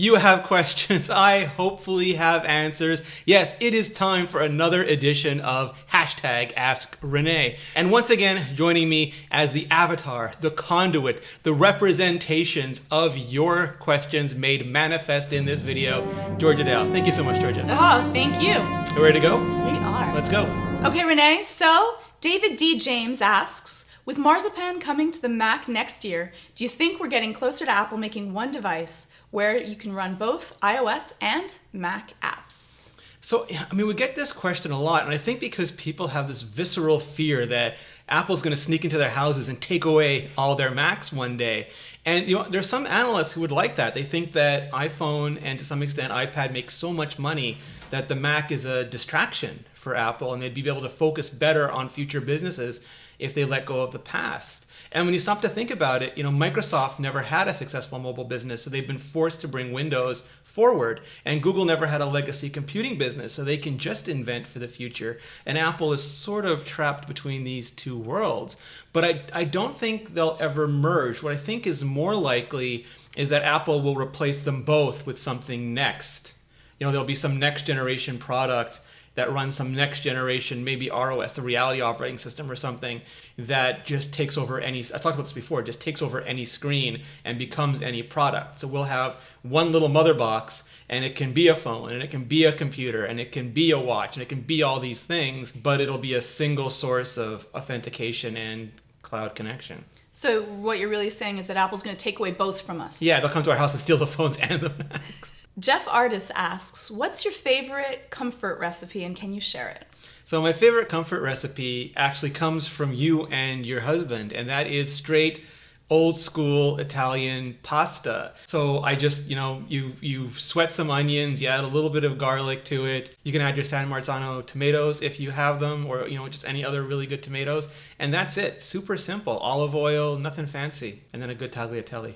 You have questions. I hopefully have answers. Yes, it is time for another edition of #AskRene. And once again, joining me as the avatar, the conduit, the representations of your questions made manifest in this video, Georgia Dale. Thank you so much, Georgia. Oh, thank you. You ready to go? We are. Let's go. Okay, Renee, so David D. James asks, with Marzipan coming to the Mac next year, do you think we're getting closer to Apple making one device where you can run both iOS and Mac apps? So, we get this question a lot, and I think because people have this visceral fear that Apple's going to sneak into their houses and take away all their Macs one day. And there's some analysts who would like that. They think that iPhone and to some extent iPad make so much money that the Mac is a distraction for Apple, and they'd be able to focus better on future businesses if they let go of the past. And when you stop to think about it, Microsoft never had a successful mobile business, so they've been forced to bring Windows forward. And Google never had a legacy computing business, so they can just invent for the future. And Apple is sort of trapped between these two worlds. But I don't think they'll ever merge. What I think is more likely is that Apple will replace them both with something next. There'll be some next generation product that runs some next generation, maybe ROS, the reality operating system or something, that just takes over I talked about this before, just takes over any screen and becomes any product. So we'll have one little mother box, and it can be a phone, and it can be a computer, and it can be a watch, and it can be all these things, but it'll be a single source of authentication and cloud connection. So what you're really saying is that Apple's going to take away both from us? Yeah, they'll come to our house and steal the phones and the Macs. Jeff Artis asks, what's your favorite comfort recipe and can you share it? So my favorite comfort recipe actually comes from you and your husband, and that is straight old school Italian pasta. So I just, you sweat some onions, you add a little bit of garlic to it. You can add your San Marzano tomatoes if you have them, or just any other really good tomatoes. And that's it. Super simple. Olive oil, nothing fancy. And then a good tagliatelle.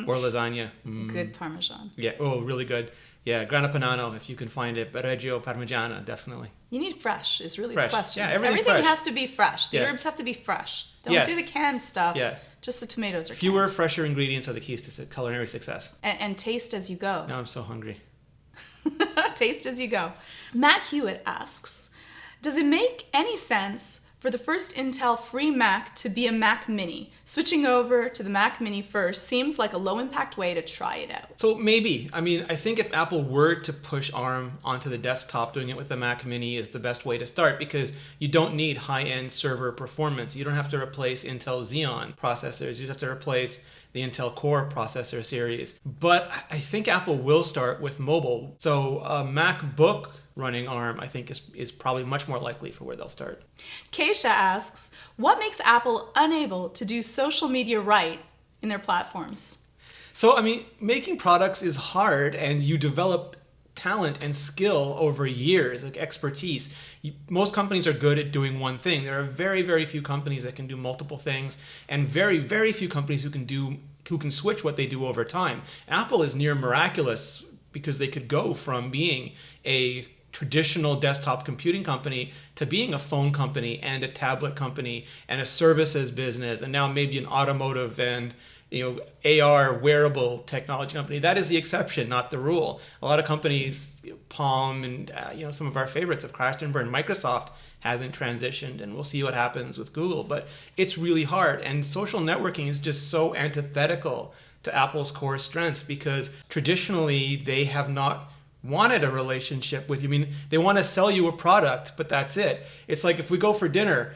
Or lasagna. Good Parmesan. Yeah, really good. Yeah, Grana Padano, if you can find it, but Reggio Parmigiana, definitely. You need fresh is really fresh. The question. Yeah, everything fresh. has to be fresh. The herbs have to be fresh. Don't do the canned stuff. Yeah. Just the tomatoes are Fewer, canned. fresher ingredients are the keys to culinary success. And taste as you go. Now I'm so hungry. Taste as you go. Matt Hewitt asks, does it make any sense for the first Intel free Mac to be a Mac Mini? Switching over to the Mac Mini first seems like a low-impact way to try it out. So maybe. I think if Apple were to push ARM onto the desktop, doing it with the Mac Mini is the best way to start, because you don't need high-end server performance. You don't have to replace Intel Xeon processors. You just have to replace the Intel Core processor series. But I think Apple will start with mobile. So a MacBook running ARM, I think, is probably much more likely for where they'll start. Keisha asks, what makes Apple unable to do social media right in their platforms? So, making products is hard, and you develop talent and skill over years, like expertise. Most companies are good at doing one thing. There are very, very few companies that can do multiple things, and very, very few companies who can switch what they do over time. Apple is near miraculous because they could go from being a traditional desktop computing company to being a phone company and a tablet company and a services business, and now maybe an automotive and AR wearable technology company. That is the exception, not the rule. A lot of companies, Palm and some of our favorites have crashed and burned. Microsoft hasn't transitioned, and we'll see what happens with Google. But it's really hard, and social networking is just so antithetical to Apple's core strengths, because traditionally they have not wanted a relationship with you. They want to sell you a product, but that's it. It's like if we go for dinner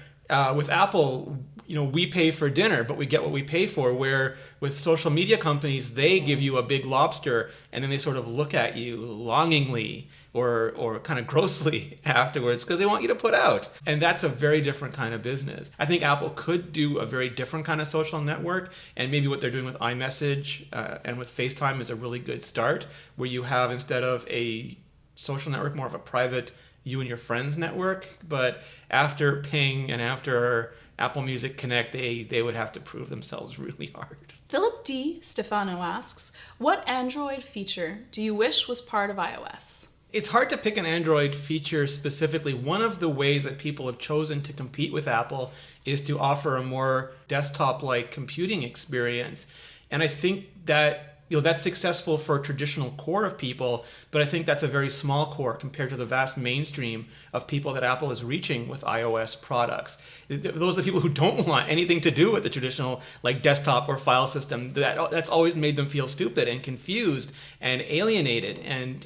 with Apple, we pay for dinner, but we get what we pay for. Where with social media companies, they give you a big lobster, and then they sort of look at you longingly or kind of grossly afterwards because they want you to put out. And that's a very different kind of business. I think Apple could do a very different kind of social network, and maybe what they're doing with iMessage and with FaceTime is a really good start, where you have, instead of a social network, more of a private you and your friends network. But after Ping and after Apple Music Connect, they would have to prove themselves really hard. Philip D. Stefano asks, what Android feature do you wish was part of iOS? It's hard to pick an Android feature specifically. One of the ways that people have chosen to compete with Apple is to offer a more desktop-like computing experience. And I think that that's successful for a traditional core of people, but I think that's a very small core compared to the vast mainstream of people that Apple is reaching with iOS products. Those are the people who don't want anything to do with the traditional like desktop or file system. That's always made them feel stupid and confused and alienated and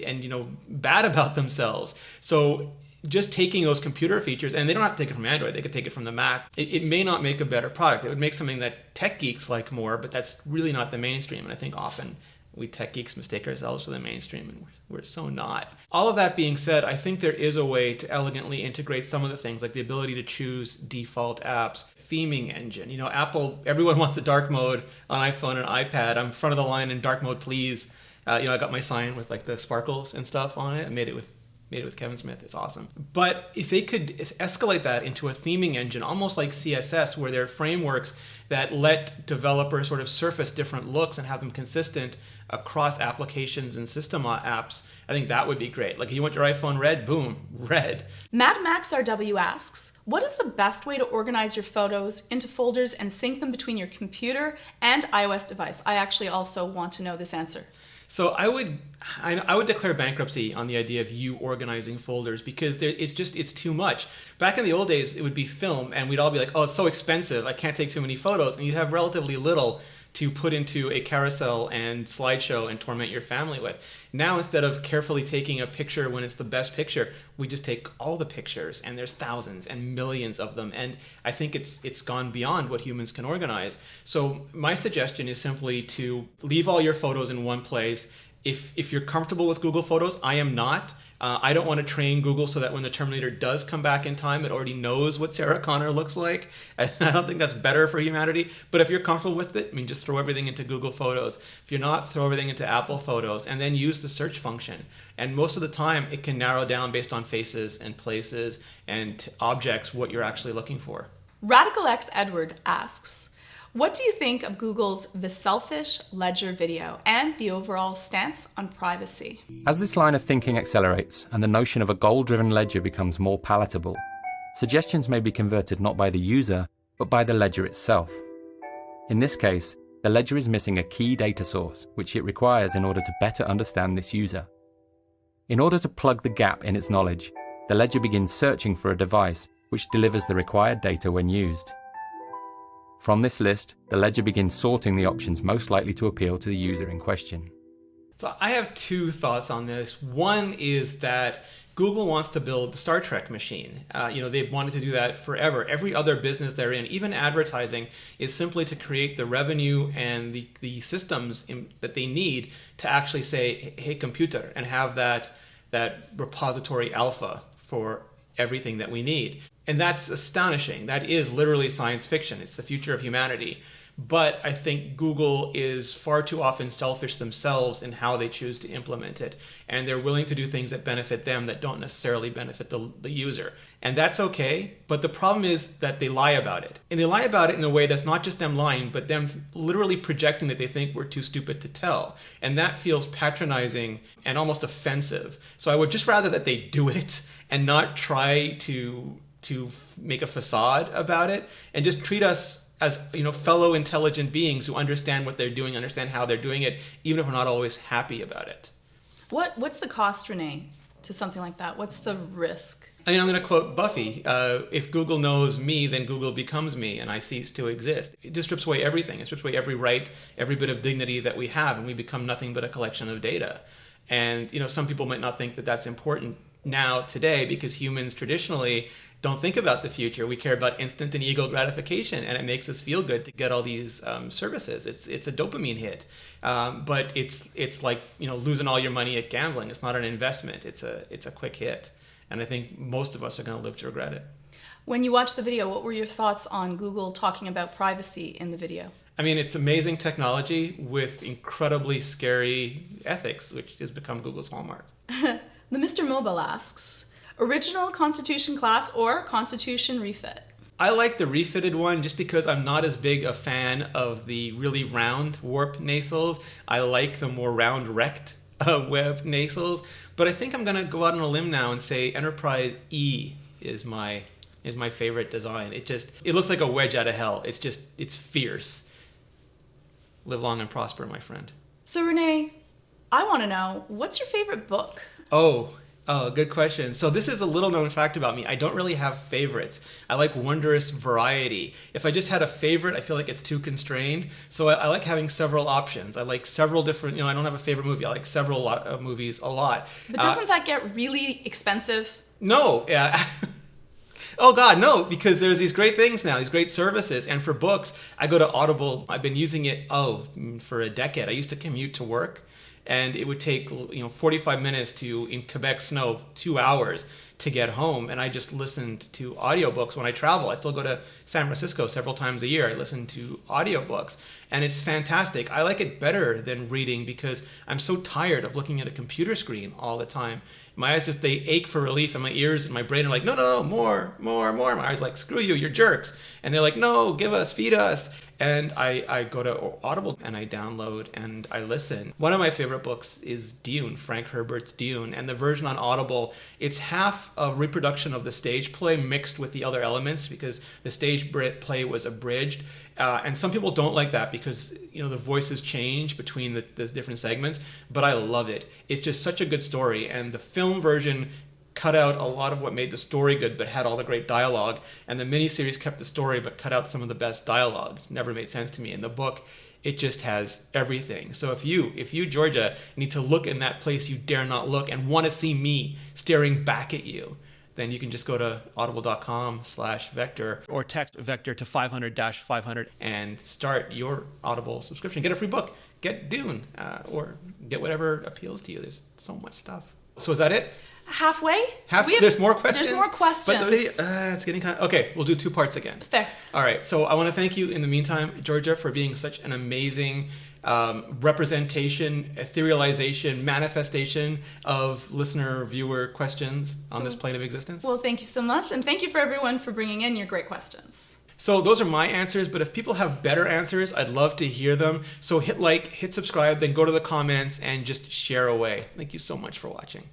bad about themselves. So just taking those computer features, and they don't have to take it from Android, they could take it from the Mac, it may not make a better product. It would make something that tech geeks like more, but that's really not the mainstream. And I think often we tech geeks mistake ourselves for the mainstream, and we're so not. All of that being said, I think there is a way to elegantly integrate some of the things, like the ability to choose default apps, theming engine. Apple, everyone wants a dark mode on iPhone and iPad. I'm front of the line in dark mode, please. I got my sign with like the sparkles and stuff on it. I made it with Kevin Smith. It's awesome. But if they could escalate that into a theming engine, almost like CSS, where there are frameworks that let developers sort of surface different looks and have them consistent across applications and system apps, I think that would be great. Like, you want your iPhone red? Boom, red. Mad Max RW asks, what is the best way to organize your photos into folders and sync them between your computer and iOS device? I actually also want to know this answer. So I would declare bankruptcy on the idea of you organizing folders, because it's too much. Back in the old days, it would be film, and we'd all be like, oh, it's so expensive, I can't take too many photos, and you'd have relatively little to put into a carousel and slideshow and torment your family with. Now, instead of carefully taking a picture when it's the best picture, we just take all the pictures, and there's thousands and millions of them. And I think it's gone beyond what humans can organize. So my suggestion is simply to leave all your photos in one place. If you're comfortable with Google Photos, I am not. I don't want to train Google so that when the Terminator does come back in time, it already knows what Sarah Connor looks like. I don't think that's better for humanity. But if you're comfortable with it, just throw everything into Google Photos. If you're not, throw everything into Apple Photos, and then use the search function. And most of the time, it can narrow down based on faces and places and objects what you're actually looking for. Radical X Edward asks, what do you think of Google's The Selfish Ledger video and the overall stance on privacy? As this line of thinking accelerates and the notion of a goal-driven ledger becomes more palatable, suggestions may be converted not by the user, but by the ledger itself. In this case, the ledger is missing a key data source, which it requires in order to better understand this user. In order to plug the gap in its knowledge, the ledger begins searching for a device which delivers the required data when used. From this list, the ledger begins sorting the options most likely to appeal to the user in question. So I have two thoughts on this. One is that Google wants to build the Star Trek machine. They've wanted to do that forever. Every other business they're in, even advertising, is simply to create the revenue and the systems that they need to actually say, hey, computer, and have that repository alpha for everything that we need. And that's astonishing. That is literally science fiction. It's the future of humanity. But I think Google is far too often selfish themselves in how they choose to implement it. And they're willing to do things that benefit them that don't necessarily benefit the user. And that's okay. But the problem is that they lie about it. And they lie about it in a way that's not just them lying, but them literally projecting that they think we're too stupid to tell. And that feels patronizing and almost offensive. So I would just rather that they do it and not try to make a facade about it, and just treat us as fellow intelligent beings who understand what they're doing, understand how they're doing it, even if we're not always happy about it. What's the cost, Renee, to something like that? What's the risk? I'm going to quote Buffy. If Google knows me, then Google becomes me, and I cease to exist. It just strips away everything. It strips away every right, every bit of dignity that we have, and we become nothing but a collection of data. And some people might not think that that's important now today, because humans traditionally don't think about the future. We care about instant and ego gratification, and it makes us feel good to get all these services. It's a dopamine hit, but it's like losing all your money at gambling. It's not an investment. It's a quick hit, and I think most of us are going to live to regret it. When you watched the video, what were your thoughts on Google talking about privacy in the video? It's amazing technology with incredibly scary ethics, which has become Google's hallmark. The Mr. Mobile asks, original Constitution-class or Constitution refit? I like the refitted one just because I'm not as big a fan of the really round warp nasals. I like the more round rect web nasals. But I think I'm going to go out on a limb now and say Enterprise E is my favorite design. It looks like a wedge out of hell. It's fierce. Live long and prosper, my friend. So Renee, I want to know, what's your favorite book? Oh, good question. So this is a little known fact about me. I don't really have favorites. I like wondrous variety. If I just had a favorite, I feel like it's too constrained. So I like having several options. I like several different, I don't have a favorite movie. I like several movies a lot. But doesn't that get really expensive? No, yeah. Oh God, no, because there's these great things now, these great services. And for books, I go to Audible. I've been using it, for a decade. I used to commute to work. And it would take 45 minutes to, in Quebec snow, 2 hours to get home. And I just listened to audiobooks when I travel. I still go to San Francisco several times a year. I listen to audiobooks. And it's fantastic. I like it better than reading because I'm so tired of looking at a computer screen all the time. My eyes they ache for relief, and my ears and my brain are like, no, more. My eyes are like, screw you, you're jerks. And they're like, no, give us, feed us. And I go to Audible and I download and I listen. One of my favorite books is Dune, Frank Herbert's Dune. And the version on Audible, it's half a reproduction of the stage play mixed with the other elements because the stage play was abridged. And some people don't like that because, the voices change between the different segments. But I love it. It's just such a good story. And the film version cut out a lot of what made the story good, but had all the great dialogue. And the miniseries kept the story, but cut out some of the best dialogue. Never made sense to me. In the book, it just has everything. So if you, Georgia, need to look in that place you dare not look and want to see me staring back at you, then you can just go to audible.com/vector or text vector to 500-500 and start your Audible subscription. Get a free book. Get Dune or get whatever appeals to you. There's so much stuff. So is that it? Halfway? There's more questions? There's more questions. But it's getting kind of... Okay, we'll do 2 parts again. Fair. All right, so I want to thank you in the meantime, Georgia, for being such an amazing representation, etherealization, manifestation of listener-viewer questions on this plane of existence. Well, thank you so much, and thank you for everyone for bringing in your great questions. So those are my answers, but if people have better answers, I'd love to hear them. So hit like, hit subscribe, then go to the comments and just share away. Thank you so much for watching.